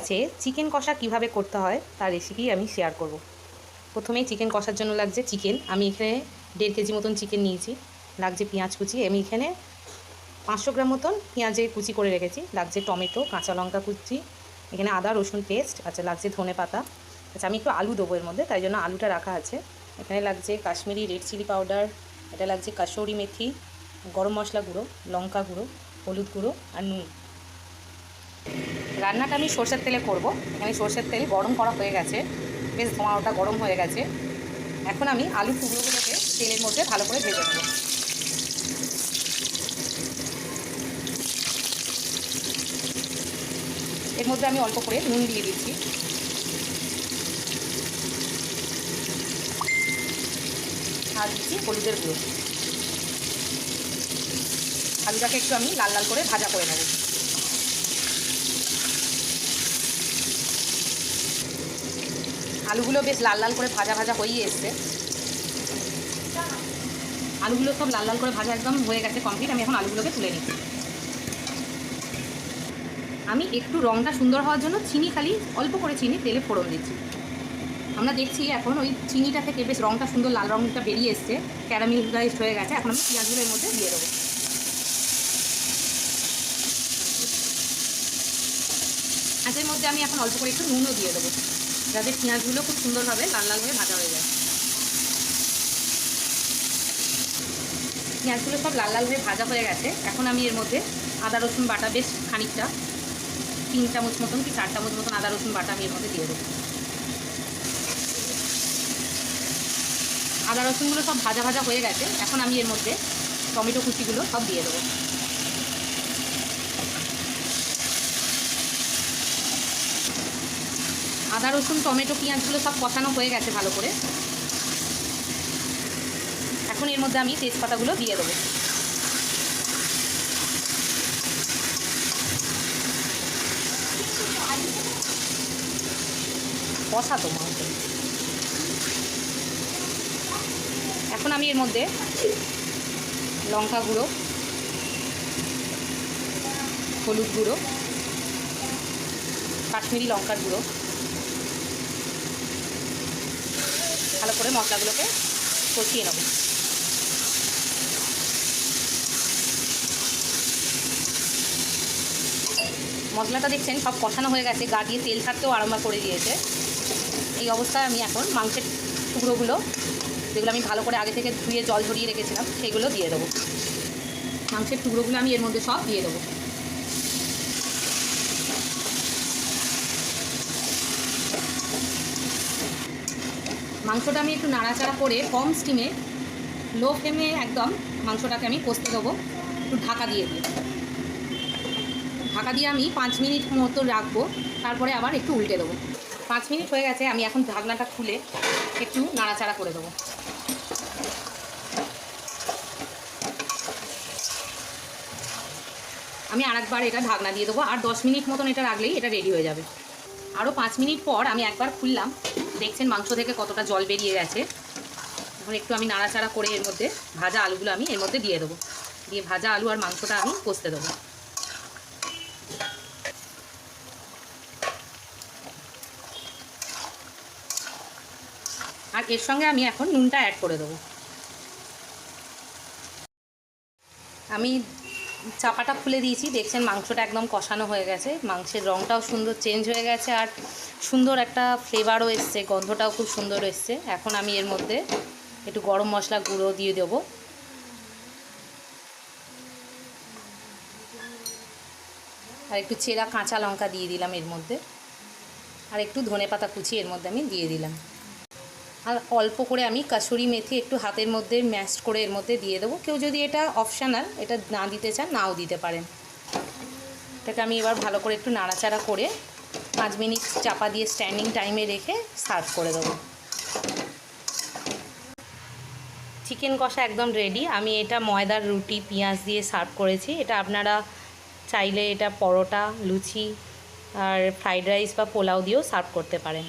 আছে চিকেন কষা কিভাবে করতে হয় তার রেসিপি আমি শেয়ার করব। প্রথমেই চিকেন কষার জন্য লাগছে চিকেন। আমি এখানে 1.5 কেজি মতন চিকেন নিয়েছি। লাগছে পেঁয়াজ কুচি, আমি এখানে 500 গ্রাম মতন পেঁয়াজের কুচি করে রেখেছি। লাগছে টমেটো, কাঁচা লঙ্কা কুচি, এখানে আদা রসুন পেস্ট, আচ্ছা লাগছে ধনে পাতা। আচ্ছা আমি একটু আলু দেবো এর মধ্যে, তাই জন্য আলুটা রাখা আছে। এখানে লাগছে কাশ্মীরি রেড চিলি পাউডার, এটা লাগছে কাসুরি মেথি, গরম মশলা গুঁড়ো, লঙ্কা গুঁড়ো, হলুদ গুঁড়ো আর নুন। রান্নাটা আমি সরষের তেলে করব। এখানে সরষের তেল গরম করা হয়ে গেছে, বেশ ধোঁয়াটা গরম হয়ে গেছে। এখন আমি আলুর টুকরোগুলোকে তেলের মধ্যে ভালো করে ভেজে নেব। এর মধ্যে আমি অল্প করে নুন দিয়ে দিচ্ছি। আর দিচ্ছি হলুদের গুঁড়ো। আলুটাকে একটু আমি লাল লাল করে ভাজা করে নেব। আলুগুলো বেশ লাল লাল করে ভাজা ভাজা হয়েই এসছে। আলুগুলো সব লাল লাল করে ভাজা একদম হয়ে গেছে কমপ্লিট। আমি এখন আলুগুলোকে তুলে নিচ্ছি। আমি একটু রঙটা সুন্দর হওয়ার জন্য চিনি, খালি অল্প করে চিনি তেলে ফোড়ন দিচ্ছি। আমরা দেখছি এখন ওই চিনিটা থেকে বেশ রঙটা সুন্দর লাল রঙটা বেরিয়ে এসছে, ক্যারামেলাইজড হয়ে গেছে। এখন আমি পেঁয়াজগুলোর মধ্যে দিয়ে দেবো। পেঁয়াজের মধ্যে আমি এখন অল্প করে একটু নুনও দিয়ে দেবো, যাতে পেঁয়াজগুলো খুব সুন্দরভাবে লাল লাল হয়ে ভাজা হয়ে যায়। পেঁয়াজগুলো সব লাল লাল হয়ে ভাজা হয়ে গেছে। এখন আমি এর মধ্যে আদা রসুন বাটা বেশ খানিকটা, 3 চামচ মতন কি 4 চামচ মতন আদা রসুন বাটা আমি এর মধ্যে দিয়ে দেবো। আদা রসুনগুলো সব ভাজা ভাজা হয়ে গেছে। এখন আমি এর মধ্যে টমেটো কুচিগুলো সব দিয়ে দেবো। আদা রসুন টমেটো পেঁয়াজগুলো সব কষানো হয়ে গেছে ভালো করে। এখন এর মধ্যে আমি তেজপাতাগুলো দিয়ে দেবো। কষা তো মাংস। এখন আমি এর মধ্যে লঙ্কা গুঁড়ো, হলুদ গুঁড়ো, কাশ্মীরি লঙ্কার গুঁড়ো, ভালো করে মশলাগুলোকে কষিয়ে নেব। মশলাটা দেখছেন সব কষানো হয়ে গেছে, গা দিয়ে তেল ছাড়তেও আরম্ভ করে দিয়েছে। এই অবস্থায় আমি এখন মাংসের টুকরোগুলো, যেগুলো আমি ভালো করে আগে থেকে ধুয়ে জল ঝরিয়ে রেখেছিলাম, সেগুলো দিয়ে দেবো। মাংসের টুকরোগুলো আমি এর মধ্যে সব দিয়ে দেবো। মাংসটা আমি একটু নাড়াচাড়া করে কম স্টিমে, লো ফ্লেমে একদম মাংসটাকে আমি কষতে দেবো। একটু ঢাকা দিয়ে দিই। ঢাকা দিয়ে আমি 5 মিনিট মতো রাখবো, তারপরে আবার একটু উল্টে দেবো। 5 মিনিট হয়ে গেছে। আমি এখন ঢাকনাটা খুলে একটু নাড়াচাড়া করে দেবো। আমি আরেকবার এটা ঢাকনা দিয়ে দেবো, আর 10 মিনিট মতন এটা রাখলেই এটা রেডি হয়ে যাবে। আরও 5 মিনিট পর আমি একবার খুললাম, দেখছেন মাংস থেকে কতটা জল বেরিয়ে গেছে। এখন একটু আমি নাড়াচাড়া করে এর মধ্যে ভাজা আলুগুলো আমি এর মধ্যে দিয়ে দেবো। দিয়ে ভাজা আলু আর মাংসটা আমি কষতে দেবো। আর এর সঙ্গে আমি এখন নুনটা অ্যাড করে দেবো। আমি চাপাটা খুলে দিয়েছি, দেখছেন মাংসটা একদম কষানো হয়ে গেছে। মাংসের রঙটাও সুন্দর চেঞ্জ হয়ে গেছে, আর সুন্দর একটা ফ্লেভারও এসছে, গন্ধটাও খুব সুন্দর এসছে। এখন আমি এর মধ্যে একটু গরম মশলা গুঁড়ো দিয়ে দেবো। আর একটু চেরা কাঁচা লঙ্কা দিয়ে দিলাম এর মধ্যে। আর একটু ধনেপাতা কুচি এর মধ্যে আমি দিয়ে দিলাম। আর অল্প করে আমি কাসুরি মেথি একটু হাতের মধ্যে ম্যাশ করে এর মধ্যে দিয়ে দেবো। কেউ যদি এটা অপশনাল, এটা না দিতে চান নাও দিতে পারেন। এটাকে আমি এবার ভালো করে একটু নাড়াচাড়া করে 5 মিনিট চাপা দিয়ে স্ট্যান্ডিং টাইমে রেখে সার্ভ করে দেবো। চিকেন কষা একদম রেডি। আমি এটা ময়দার রুটি পেঁয়াজ দিয়ে সার্ভ করেছি। এটা আপনারা চাইলে এটা পরোটা, লুচি আর ফ্রাইড রাইস বা পোলাও দিয়েও সার্ভ করতে পারেন।